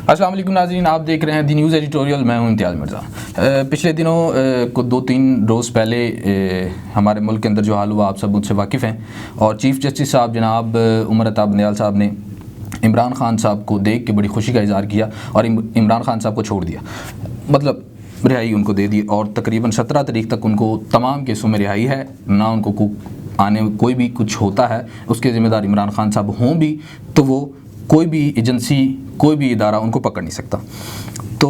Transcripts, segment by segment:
अस्सलाम वालेकुम नाज़रीन, आप देख रहे हैं दी न्यूज़ एडिटोरियल। मैं हूं इम्तियाज़ मिर्ज़ा। पिछले दिनों को 2-3 रोज़ पहले हमारे मुल्क के अंदर जो हाल हुआ आप सब मुझसे वाकिफ़ हैं, और चीफ़ जस्टिस साहब जनाब उमर अता बंदयाल साहब ने इमरान ख़ान साहब को देख के बड़ी खुशी का इज़हार किया और इमरान ख़ान साहब को छोड़ दिया, मतलब रिहाई उनको दे दी। और तकरीबन 17 तारीख तक उनको तमाम केसों में रिहाई है, ना उनको आने में कोई भी कुछ होता है उसके ज़िम्मेदार इमरान ख़ान साहब हों भी तो वो कोई भी एजेंसी कोई भी इदारा उनको पकड़ नहीं सकता। तो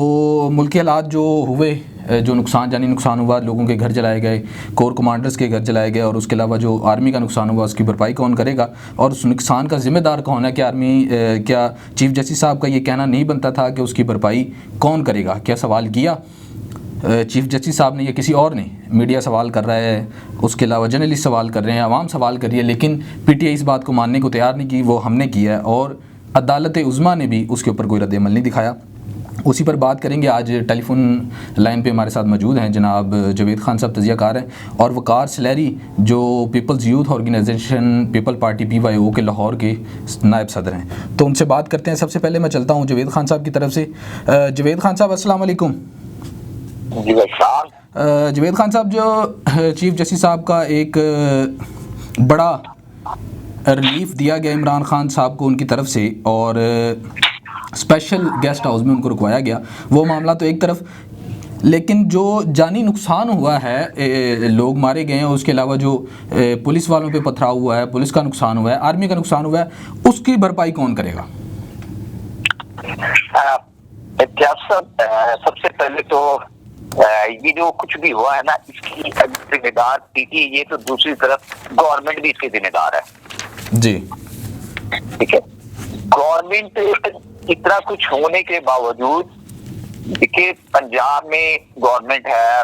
मुल्की हालात जो हुए, जो जानी नुकसान हुआ, लोगों के घर जलाए गए, कोर कमांडर्स के घर जलाए गए, और उसके अलावा जो आर्मी का नुकसान हुआ उसकी भरपाई कौन करेगा और उस नुकसान का ज़िम्मेदार कौन है? क्या चीफ़ जस्टिस साहब का ये कहना नहीं बनता था कि उसकी भरपाई कौन करेगा? क्या सवाल किया चीफ़ जस्टिस साहब ने या किसी और ने? मीडिया सवाल कर रहा है, उसके अलावा जर्नलिस्ट सवाल कर रहे हैं, आवाम सवाल कर रही है, लेकिन पीटीआई इस बात को मानने को तैयार नहीं की। वो हमने किया है और अदालत उज़्मा ने भी उसके ऊपर कोई रद्द-ए-अमल नहीं दिखाया। उसी पर बात करेंगे। आज टेलीफोन लाइन पे हमारे साथ मौजूद हैं जनाब जवेद खान साहब, तजियाकार हैं, और वकार सलैरी जो People's Youth Organization People Party PYO के लाहौर के नायब सदर हैं। तो उनसे बात करते हैं। सबसे पहले मैं चलता हूँ जवेद खान साहब की तरफ से। जवेद खान साहब अस्सलाम वालेकुम। जवेद खान साहब, जो चीफ़ जस्टिस साहब का एक बड़ा रिलीफ दिया गया इमरान ख़ान साहब को उनकी तरफ से, और स्पेशल गेस्ट हाउस में उनको रुकवाया गया, वो मामला तो एक तरफ, लेकिन जो जानी नुकसान हुआ है, लोग मारे गए हैं, उसके अलावा जो पुलिस वालों पे पथराव हुआ है, पुलिस का नुकसान हुआ है, आर्मी का नुकसान हुआ है, उसकी भरपाई कौन करेगा? सबसे पहले तो ये जो कुछ भी हुआ है ना, इसकी जिम्मेदार पीटी, ये तो दूसरी तरफ गवर्नमेंट भी इसके जिम्मेदार है जी। ठीक है, गवर्नमेंट इतना कुछ होने के बावजूद, देखिए पंजाब में गवर्नमेंट है,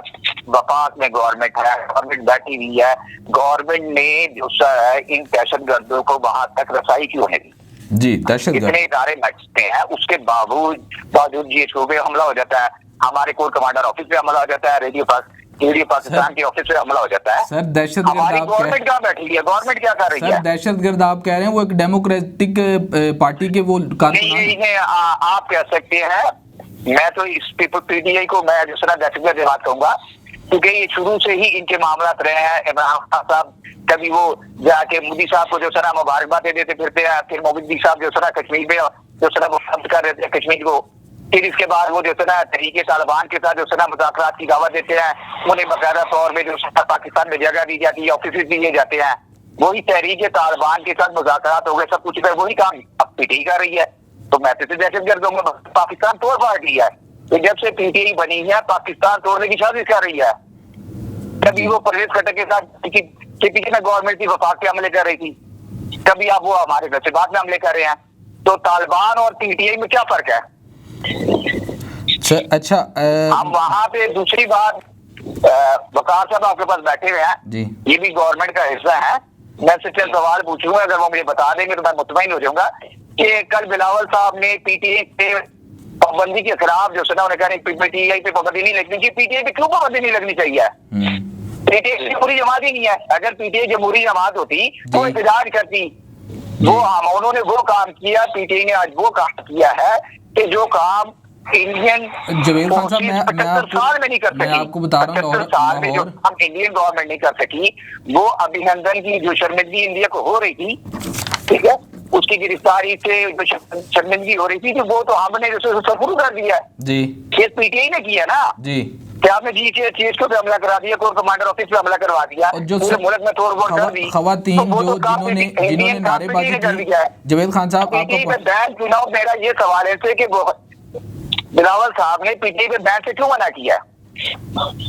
वफाक में गवर्नमेंट है, गवर्नमेंट बैठी हुई है, गवर्नमेंट ने जो है इन दहशतगर्दों को वहां तक रसाई क्यों नहीं दी? जी, दहशतगर्द इतने इदारे बैठते हैं, उसके बावजूद ये शोबे हमला हो जाता है, हमारे कोर कमांडर ऑफिस पे हमला हो जाता है, रेडियो पाकिस्तान के ऑफिस पे हमला हो जाता है। सर, दहशतगर्द गवर्नमेंट कहाँ बैठी है? गवर्नमेंट क्या कर रही है? दहशतगर्द आप कह रहे हैं, वो एक डेमोक्रेटिक पार्टी के वो नहीं, आप कह सकते हैं। मैं तो इस PTI को मैं जिस तरह दहशतगर्द बात कहूंगा, क्योंकि ये शुरू से ही इनके मामला रहे हैं। इमरान खान साहब कभी वो जाके मोदी साहब को जो सना मुबारकबाद देते फिरते हैं, फिर मोदी साहब जो सना कश्मीर में जो सना वो बंद कर रहे थे कश्मीर को, फिर इसके बाद वो जो सना तहरीके तालिबान के साथ जो सना मुज़ाकरात की दावत देते हैं, उन्हें बाकायदा तौर में जो सना पाकिस्तान में जगह दी जाती है, ऑफिस दिए जाते हैं, वही तहरीके तालिबान के साथ मुज़ाकरात हो गए, सब कुछ है, वही काम अब PTI कर रही है। तो मैं तो दहशतगर्द दूंगा। पाकिस्तान तोड़ पार्टी है, तो जब से PTI बनी है पाकिस्तान तोड़ने की साजिश कर रही है। कभी वो परवेज खट्टर के साथ के पीछे में गवर्नमेंट की वफाक पे हमले कर रही थी, कभी आप वो हमारे नसीबात में हमले कर रहे हैं। तो तालिबान और PTI में क्या फर्क है? अच्छा, हम वहां पे दूसरी बात, वकार साहब आपके पास बैठे हुए हैं जी, ये भी गवर्नमेंट का हिस्सा है। मैं से चंद सवाल पूछूंगा, अगर वो मुझे बता देंगे तो मैं मुतमईन हो जाऊंगा कि कल बिलावल साहब ने PTI पे पाबंदी के खिलाफ जो सुना, उन्होंने कहा PTI पे पाबंदी नहीं लगनी चाहिए। PTI पे क्यों पाबंदी नहीं लगनी चाहिए? PTI जमहूरी जमात ही नहीं है। अगर PTI जमहूरी जमात होती तो एहतजाज करती। वो उन्होंने वो काम किया, PTI ने आज वो काम किया है कि जो काम इंडियन जवेद खान साहब, मैं आपको बता रहा हूँ, 75 साल में जो हम इंडियन गवर्नमेंट नहीं कर सकी, वो अभिनंदन की जो शर्मिंदगी इंडिया को हो रही थी, ठीक है, उसकी गिरफ्तारी से जो शर्मिंदगी हो रही थी, तो वो तो हमने जो शुरू कर दिया जी, ये PTI ने किया ना जी। क्या आपने चीज को भी हमला करा दिया, कोर कमांडर ऑफिस पे हमला करवा दिया, पूरे मुल्क में तोड़-फोड़ कर दी। खवातीन जो जिन्होंने नारेबाजी की, जवेद खान साहब चुनाव, मेरा ये सवाल है कि बिलावल साहब ने PTI पे बैन से क्यों मना किया?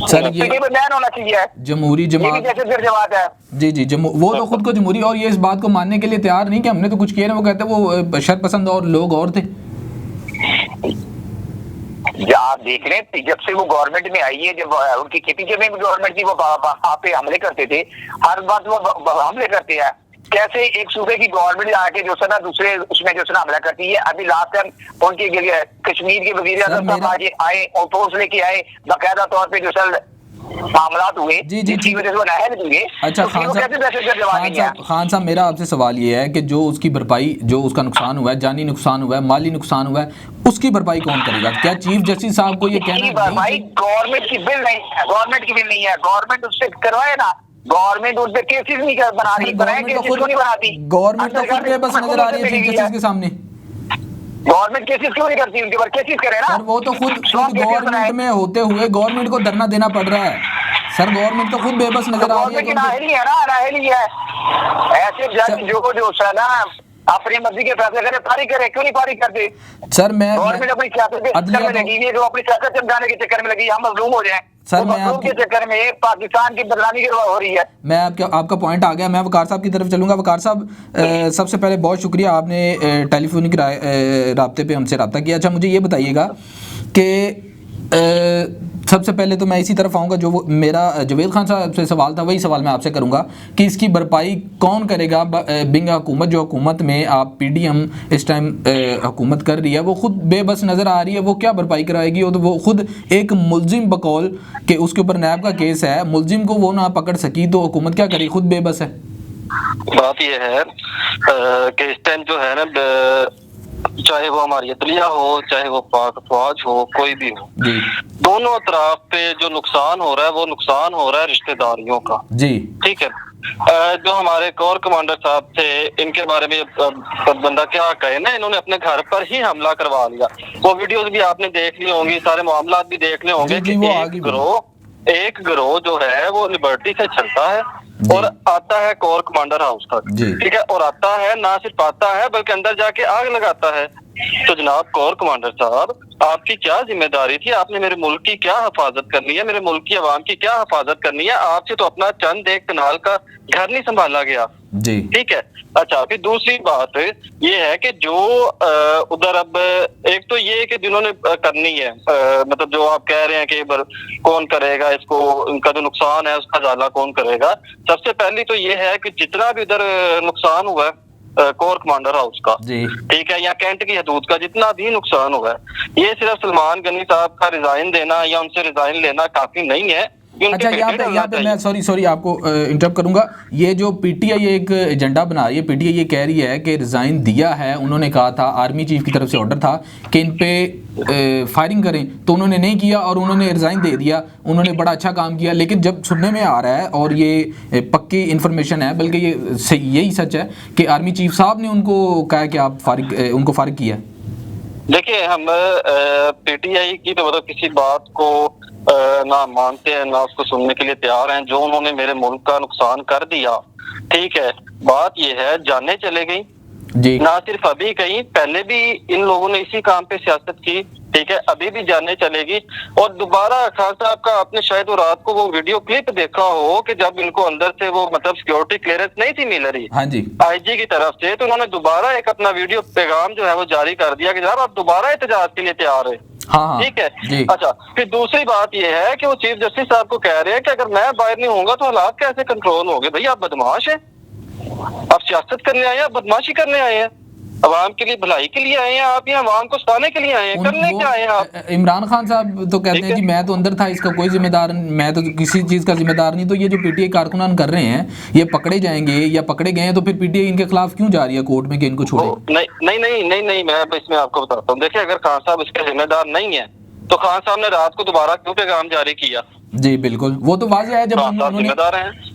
सर, ये PTI पे बैन होना चाहिए, जमहूरी जमात है जी, वो तो खुद को जमहूरी, और ये इस बात को मानने के लिए तैयार नहीं कि हमने तो कुछ किया ना। वो कहते हैं वो बशर पसंद और लोग और थे। आप देख रहे हैं, जब से वो गवर्नमेंट में आई है, जब उनकी KPJ में भी गवर्नमेंट थी, वो वहां पे हमले करते थे, हर बात वो हमले करते हैं। कैसे एक सूबे की गवर्नमेंट आके जो सना दूसरे उसमें जो सना हमला करती है? अभी लास्ट टाइम उनकी कश्मीर के वजीर आजम साहब आए और फोर्स लेके आए, बाकायदा तौर पे जो सर मामलात हुए जी, जिसकी वजह से वो नाअहल हुए, अच्छा तो फिर वो कैसे दहशतगर्द जवाब देंगे? खान साहब मेरा आपसे सवाल ये है कि जो उसकी भरपाई, जो उसका नुकसान हुआ है, जानी नुकसान हुआ है, माली नुकसान हुआ है, उसकी भरपाई कौन करेगा? क्या चीफ जस्टिस साहब को ये कहना भाई गवर्नमेंट की बिल नहीं है, गवर्नमेंट की बिल नहीं है, गवर्नमेंट उससे करवाए ना, गवर्नमेंट उस पे केसेस नहीं बना रही, गवर्नमेंट तो खुद बेबस नजर आ रही है चीफ जस्टिस के सामने। गवर्नमेंट केसेस क्यों नहीं करती? उनके ऊपर केसेस करे ना। सर वो तो खुद गवर्नमेंट में होते हुए गवर्नमेंट को धरना देना पड़ रहा है सर। गवर्नमेंट तो खुद बेबस नजर आ रही है। नाअहली है ना, नाअहली है। ऐसे जज जो ना अपनी मर्जी के फैसले करे, पारित करे, क्यों नहीं पारित करते? सर मैं गवर्नमेंट अपनी सियासत के चक्कर में लगी है, जो अपनी सियासत चमकाने के चक्कर में लगी, हम मजलूम हो जाए सर। मैं आपके चक्कर में पाकिस्तान की बदनामी की हो रही है। मैं आपका पॉइंट आ गया। मैं वकार साहब की तरफ चलूंगा। वकार साहब सबसे पहले बहुत शुक्रिया, आपने टेलीफोनिक राब्ते पे हमसे रब्ता किया। अच्छा मुझे ये बताइएगा कि सबसे पहले तो मैं इसी तरफ आऊँगा, जो मेरा जवेद खान साहब से सवाल था वही सवाल मैं आपसे करूँगा कि इसकी भरपाई कौन करेगा? बिंग हुकूमत, जो हुकूमत में आप PDM इस टाइम हुकूमत कर रही है, वो खुद बेबस नज़र आ रही है। वो क्या भरपाई कराएगी? और तो वो खुद एक मुलजिम बकौल कि उसके ऊपर नैब का केस है, मुलजिम को वो ना पकड़ सकी, तो हुकूमत क्या करेगी? खुद बेबस है। बात ये है कि इस टाइम जो है ना, चाहे वो हमारी अदलिया हो, चाहे वो पाक फौज हो, कोई भी हो, दोनों तरफ पे जो नुकसान हो रहा है वो नुकसान हो रहा है रिश्तेदारियों का। जी ठीक है। जो हमारे कोर कमांडर साहब थे, इनके बारे में बंदा क्या कहे ना, इन्होंने अपने घर पर ही हमला करवा लिया। वो वीडियोस भी आपने देख ली होंगी, सारे मामला भी देख लिए होंगे कि एक गिरोह जो है वो लिबर्टी से चलता है और आता है कोर कमांडर हाउस तक। ठीक है। और आता है, ना सिर्फ आता है बल्कि अंदर जाके आग लगाता है। तो जनाब कोर कमांडर साहब, आपकी क्या जिम्मेदारी थी? आपने मेरे मुल्क की क्या हिफाजत करनी है? मेरे मुल्क की आवाम की क्या हिफाजत करनी है? आपसे तो अपना चंद एक कनाल का घर नहीं संभाला गया। जी ठीक है। अच्छा, फिर दूसरी बात ये है कि जो उधर अब एक तो ये कि जिन्होंने करनी है, मतलब जो आप कह रहे हैं कि कौन करेगा इसको, उनका जो नुकसान है उसका जाला कौन करेगा? सबसे पहली तो ये है कि जितना भी उधर नुकसान हुआ है कोर कमांडर हाउस का, ठीक है, या कैंट की हदूद का जितना भी नुकसान हुआ है, ये सिर्फ सलमान गनी साहब का रिजाइन देना या उनसे रिजाइन लेना काफी नहीं है। अच्छा, यहाँ पे मैं सॉरी आपको इंटरप्ट करूंगा। ये जो PTI एक एजेंडा बना रही है, PTI ये कह रही है कि रिज़ाइन दिया है, उन्होंने कहा था, आर्मी चीफ की तरफ से ऑर्डर था कि इन पे फायरिंग करें, तो उन्होंने नहीं किया और उन्होंने रिज़ाइन दे दिया। उन्होंने बड़ा अच्छा काम किया, लेकिन जब सुनने में आ रहा है, और ये पक्की इन्फॉर्मेशन है, बल्कि ये यही सच है कि आर्मी चीफ साहब ने उनको कहा कि आप उनको फारिग किया। देखिए, हम PTI की तो मतलब किसी बात को ना मानते हैं ना उसको सुनने के लिए तैयार हैं। जो उन्होंने मेरे मुल्क का नुकसान कर दिया, ठीक है, बात ये है जाने चले गई जी। ना सिर्फ अभी, कहीं पहले भी इन लोगों ने इसी काम पे सियासत की, ठीक है, अभी भी जाने चलेगी। और दोबारा खान साहब का आपने शायद वो रात को वो वीडियो क्लिप देखा हो कि जब इनको अंदर से वो मतलब सिक्योरिटी क्लियरेंस नहीं थी मिल रही, हाँ जी, IG की तरफ से, तो उन्होंने दोबारा एक अपना वीडियो पैगाम जो है वो जारी कर दिया कि जनाब आप दोबारा एहतजाज के लिए तैयार है। हाँ, ठीक है। अच्छा, फिर दूसरी बात यह है कि वो चीफ जस्टिस साहब को कह रहे हैं कि अगर मैं बाहर नहीं होऊंगा तो हालात कैसे कंट्रोल होंगे? भैया आप बदमाश हैं, आप सियासत करने आए हैं, आप बदमाशी करने आए हैं, अवाम के लिए भलाई के लिए आए हैं, आप यहाँ अवाम को सताने के लिए आए हैं, करने क्या आए हैं आप? इमरान खान साहब तो कहते हैं कि मैं तो अंदर था, इसका कोई जिम्मेदार, मैं तो किसी चीज़ का जिम्मेदार नहीं। तो ये जो PTI कारकुनान कर रहे हैं, ये पकड़े जाएंगे या पकड़े गए हैं, तो फिर PTI इनके खिलाफ क्यों जा रही है कोर्ट में कि इनको छोड़े? नहीं, मैं इसमें आपको बताता हूँ। देखिए, अगर खान साहब इसके जिम्मेदार नहीं है तो खान साहब ने रात को दोबारा क्यों पैगाम जारी किया? जी बिल्कुल, वो तो वाज़ेह है। जब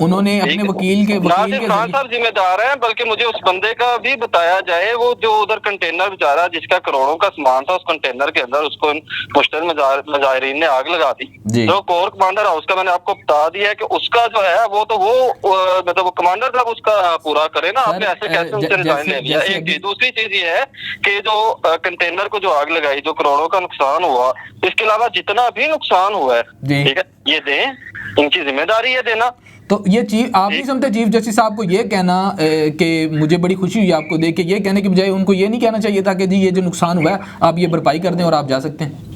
उन्होंने अपने वकील के खान साहब जिम्मेदार हैं, बल्कि मुझे उस बंदे का भी बताया जाए, वो जो उधर कंटेनर बेचारा जिसका करोड़ों का सामान था, उस कंटेनर के अंदर उसको मुश्तल मुजाहिरीन ने आग लगा दी। जो कोर कमांडर हाउस का मैंने आपको बता दिया कि उसका जो है वो तो मतलब वो कमांडर साहब उसका पूरा करे ना। आपने ऐसे कैसे उनसे रिजाइन ले लिया? एक चीज। दूसरी चीज ये है कि जो कंटेनर को जो आग लगाई, जो करोड़ों का नुकसान हुआ, इसके अलावा जितना भी नुकसान हुआ है, ठीक है, ये दें, इनकी जिम्मेदारी है देना। तो ये चीफ आप नहीं समझते चीफ जस्टिस साहब को ये कहना कि मुझे बड़ी खुशी हुई आपको देख के, ये कहने की बजाय उनको ये नहीं कहना चाहिए था कि जी ये जो नुकसान हुआ है आप ये भरपाई कर दें और आप जा सकते हैं?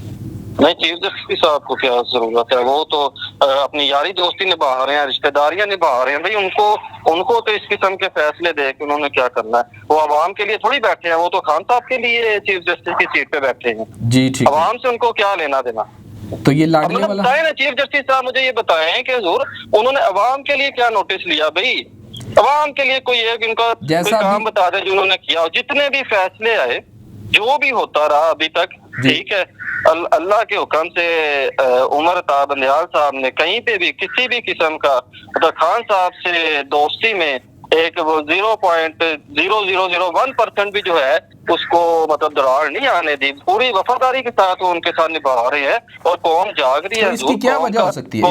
नहीं, चीफ जस्टिस साहब को क्या जरूरत है? वो तो अपनी यारी दोस्ती निभा रहे हैं, रिश्तेदारियां निभा रहे हैं। भाई उनको तो इस किस्म के फैसले दे के उन्होंने क्या करना है? वो आवाम के लिए थोड़ी बैठे हैं, वो तो खान साहब के लिए चीफ जस्टिस की सीट पे बैठे हैं। जी ठीक। आवाम से उनको क्या लेना देना? तो ये लाडले वाला बताए ना चीफ जस्टिस साहब, मुझे ये बताएं कि हुजूर उन्होंने अवाम के लिए क्या नोटिस लिया भाई? अवाम के लिए कोई एक इनका कोई काम बता दे जो उन्होंने किया। जितने भी फैसले आए, जो भी होता रहा अभी तक, ठीक है, अल्लाह के हुक्म से उमर अता बंदयाल साहब ने कहीं पे भी किसी भी किस्म का मतलब खान साहब से दोस्ती में एक वो 0.0001% भी जो है उसको मतलब दरार नहीं आने दी। पूरी वफादारी के साथ वो उनके साथ निभा रहे हैं और कौम जाग रही है। इसकी क्या वजह हो सकती है?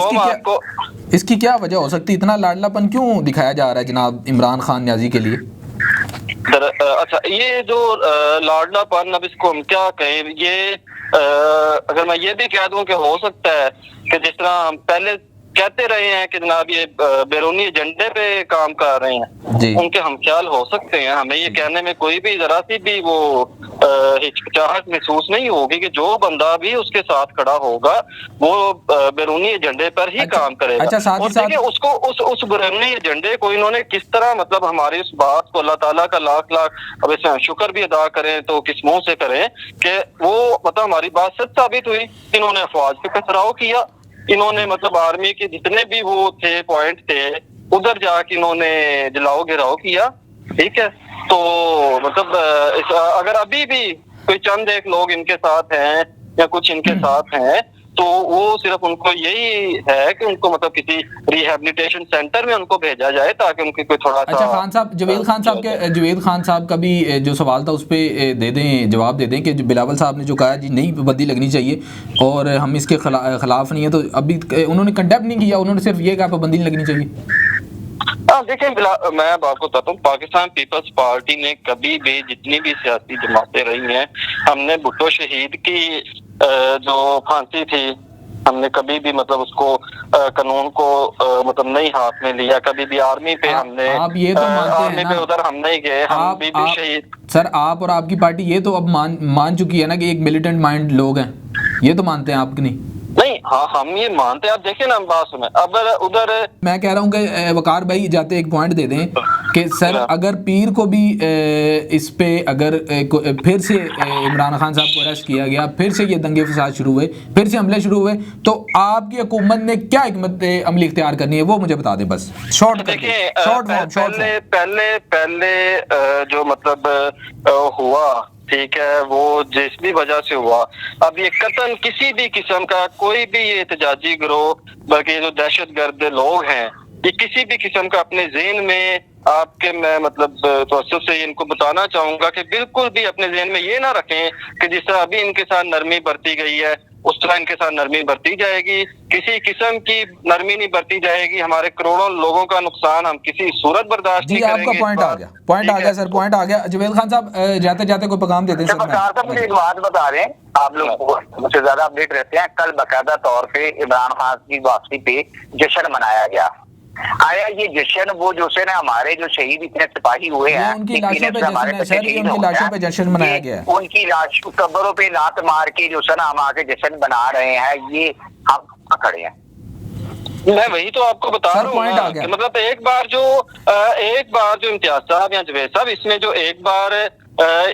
इसकी क्या वजह हो सकती है? इतना लाडलापन क्यों दिखाया जा रहा है जनाब इमरान खान न्याजी के लिए? अच्छा, ये जो लाडलापन, अब इसको हम क्या कहें, ये अगर मैं ये भी कह दूं कि हो सकता है कि जिस तरह हम पहले कहते रहे हैं कि जनाब ये बैरूनी एजेंडे पे काम कर रहे हैं, उनके हम ख्याल हो सकते हैं। हमें ये कहने में कोई भी जरा सी भी वो हिचकिचाहट महसूस नहीं होगी कि जो बंदा भी उसके साथ खड़ा होगा वो बैरूनी एजेंडे पर ही काम करेगा। अच्छा, और देखिए उसको उस बैरूनी एजेंडे को इन्होंने किस तरह मतलब हमारी उस बात को अल्लाह ताला का लाख अब इसमें शुक्र भी अदा करें तो किस मुंह से करें कि वो मतलब हमारी बात सच साबित हुई। इन्होंने अफवाज पे कसराव किया, इन्होंने मतलब आर्मी के जितने भी वो थे पॉइंट थे उधर जाके इन्होंने जलाओ गिराओ किया, ठीक है। तो मतलब अगर अभी भी कोई चंद एक लोग इनके साथ हैं या कुछ इनके साथ हैं तो वो सिर्फ उनको यही है कि उनको मतलब किसी रिहेबिलिटेशन सेंटर में उनको भेजा जाए ताकि उनकी कोई थोड़ा सा। अच्छा, खान साहब, जुवेद खान साहब का भी जो सवाल था उस पर जवाब दे दें कि बिलावल साहब ने जो कहा जी नहीं पाबंदी लगनी चाहिए और हम इसके खिलाफ नहीं है, तो अभी उन्होंने कंडेम नहीं किया, उन्होंने सिर्फ ये कहा पाबंदी नहीं लगनी चाहिए। देखिए मैं आपको बताता हूँ, पाकिस्तान पीपल्स पार्टी ने कभी भी जितनी भी सियासी जमातें रही हैं, हमने भुट्टो शहीद की जो फांसी थी हमने कभी भी मतलब उसको कानून को मतलब नहीं हाथ में लिया। कभी भी आर्मी पे हमने आप ये तो मानते आर्मी पे उधर हम नहीं गए, हम भी शहीद। सर, आप और आपकी पार्टी ये तो अब मान चुकी है ना कि एक मिलिटेंट माइंड लोग हैं, ये तो मानते हैं आप कि नहीं? नहीं, हाँ हम ये मानते हैं। आप देखिए ना, हम बात सुने अब उधर मैं कह रहा हूँ कि वकार भाई जाते एक पॉइंट दे दें कि सर अगर पीर को भी इस पे अगर फिर से इमरान खान साहब को अरेस्ट किया गया, फिर से ये दंगे फसाद शुरू हुए, फिर से हमले शुरू हुए, तो आपकी हुकूमत ने क्या हिकमत अमली इख्तियार करनी है वो मुझे बता दें बस शॉर्ट। देखिए पहले जो मतलब हुआ, ठीक है, वो जिस भी वजह से हुआ, अब ये कतन किसी भी किस्म का कोई भी ये एहतजाजी गिरोह बल्कि जो दहशतगर्द लोग हैं ये किसी भी किस्म का अपने ज़हन में आपके मैं मतलब तो से इनको बताना चाहूंगा कि बिल्कुल भी अपने ज़हन में ये ना रखें कि जिस तरह अभी इनके साथ नरमी बरती गई है उस तरह इनके साथ नरमी बरती जाएगी। किसी किस्म की नरमी नहीं बरती जाएगी। हमारे करोड़ों लोगों का नुकसान हम किसी सूरत बर्दाश्त नहीं करेंगे। आपका पॉइंट आ गया सर, पॉइट आ गया। जुवेद खान साहब जाते जाते कोई पैगाम देते हैं? मुझे एक बात बता रहे हैं, आप लोग मुझसे ज्यादा अपडेट रहते हैं। कल बाकायदा तौर पे इमरान खान की वापसी पे जश्न मनाया गया। आया ये जश्न वो जो से ना हमारे जो शहीद इतने सिपाही हुए हैं उनकी लाशों पे जश्न मनाया गया, उनकी लाश कब्रों पे लात मार के जो से ना हम आके जश्न बना रहे हैं, ये हम खड़े हैं। मैं वही तो आपको बता रहा हूँ। मतलब एक बार जो इम्तियाज साहब या जवेद साहब इसमें जो एक बार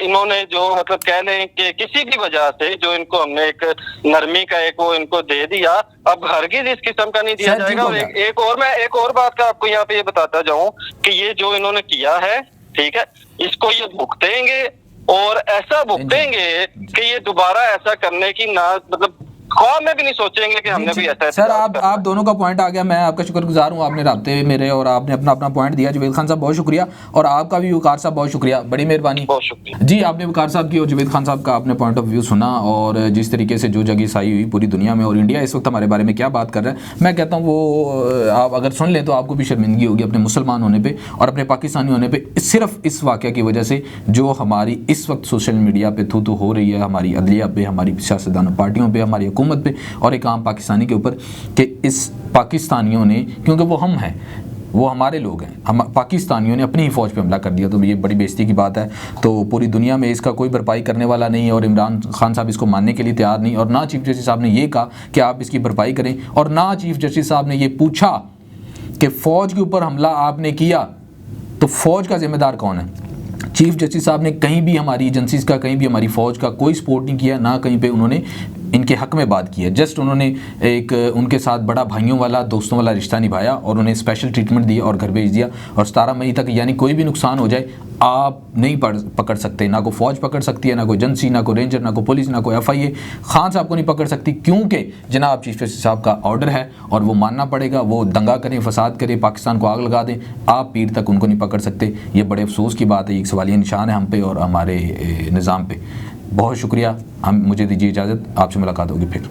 इन्होंने जो मतलब कह लें कि किसी भी वजह से जो इनको हमने एक नरमी का एक वो इनको दे दिया, अब हरगिज इस किस्म का नहीं दिया जाएगा। और एक और बात का आपको यहाँ पे ये बताता जाऊं कि ये जो इन्होंने किया है, ठीक है, इसको ये भुगतेंगे और ऐसा भुगतेंगे कि ये दोबारा ऐसा करने की ना मतलब ख्वाब में भी नहीं सोचेंगे कि हमने भी ऐसा। सर आप दोनों का पॉइंट आ गया, मैं आपका शुक्रगुजार हूँ, आपने राब्ते मेरे और आपने अपना पॉइंट दिया। जुवेद खान साहब बहुत शुक्रिया, और आपका भी वकार साहब बहुत शुक्रिया, बड़ी मेहरबानी। बहुत शुक्रिया जी, आपने वकार साहब की और जुवेद खान साहब का आपने पॉइंट ऑफ व्यू सुना, और जिस तरीके से जो जगह आई हुई पूरी दुनिया में और इंडिया इस वक्त हमारे बारे में क्या बात कर रहा है, मैं कहता हूँ वो आप अगर सुन लें तो आपको भी शर्मिंदगी होगी अपने मुसलमान होने पर और अपने पाकिस्तानी होने पर, सिर्फ इस वाक़े की वजह से जो हमारी इस वक्त सोशल मीडिया पर थू हो रही है, हमारी अदलिया पे, हमारी सियासतदान पार्टियों पर, हमारी हुकूमत पर और एक आम पाकिस्तानी के ऊपर, कि इस पाकिस्तानियों ने, क्योंकि वो हम हैं, वो हमारे लोग हैं, हम पाकिस्तानियों ने अपनी ही फ़ौज पे हमला कर दिया, तो ये बड़ी बेइज्जती की बात है। तो पूरी दुनिया में इसका कोई भरपाई करने वाला नहीं है और इमरान खान साहब इसको मानने के लिए तैयार नहीं, और ना चीफ जस्टिस साहब ने ये कहा कि आप इसकी भरपाई करें, और ना चीफ जस्टिस साहब ने ये पूछा कि फ़ौज के ऊपर हमला आपने किया तो फ़ौज का जिम्मेदार कौन है। चीफ जस्टिस साहब ने कहीं भी हमारी एजेंसीज़ का, कहीं भी हमारी फ़ौज का कोई सपोर्ट नहीं किया, ना कहीं पे उन्होंने इनके हक में बात की है। जस्ट उन्होंने एक उनके साथ बड़ा भाइयों वाला दोस्तों वाला रिश्ता निभाया और उन्हें स्पेशल ट्रीटमेंट दिया और घर भेज दिया। और 17 मई तक यानी कोई भी नुकसान हो जाए आप नहीं पकड़ सकते, ना कोई फ़ौज पकड़ सकती है, ना कोई एजेंसी, ना कोई रेंजर, ना कोई पुलिस, ना कोई FIA। खान साहब को नहीं पकड़ सकती क्योंकि जनाब चीफ जस्टिस साहब का ऑर्डर है और वो मानना पड़ेगा। वो दंगा करें, फसाद करें, पाकिस्तान को आग लगा दें, आप पीर तक उनको नहीं पकड़ सकते। ये बड़े अफसोस की बात है, एक सवालिया निशान है हम पे और हमारे निज़ाम पे। बहुत शुक्रिया, हम मुझे दीजिए इजाज़त, आपसे मुलाकात होगी फिर।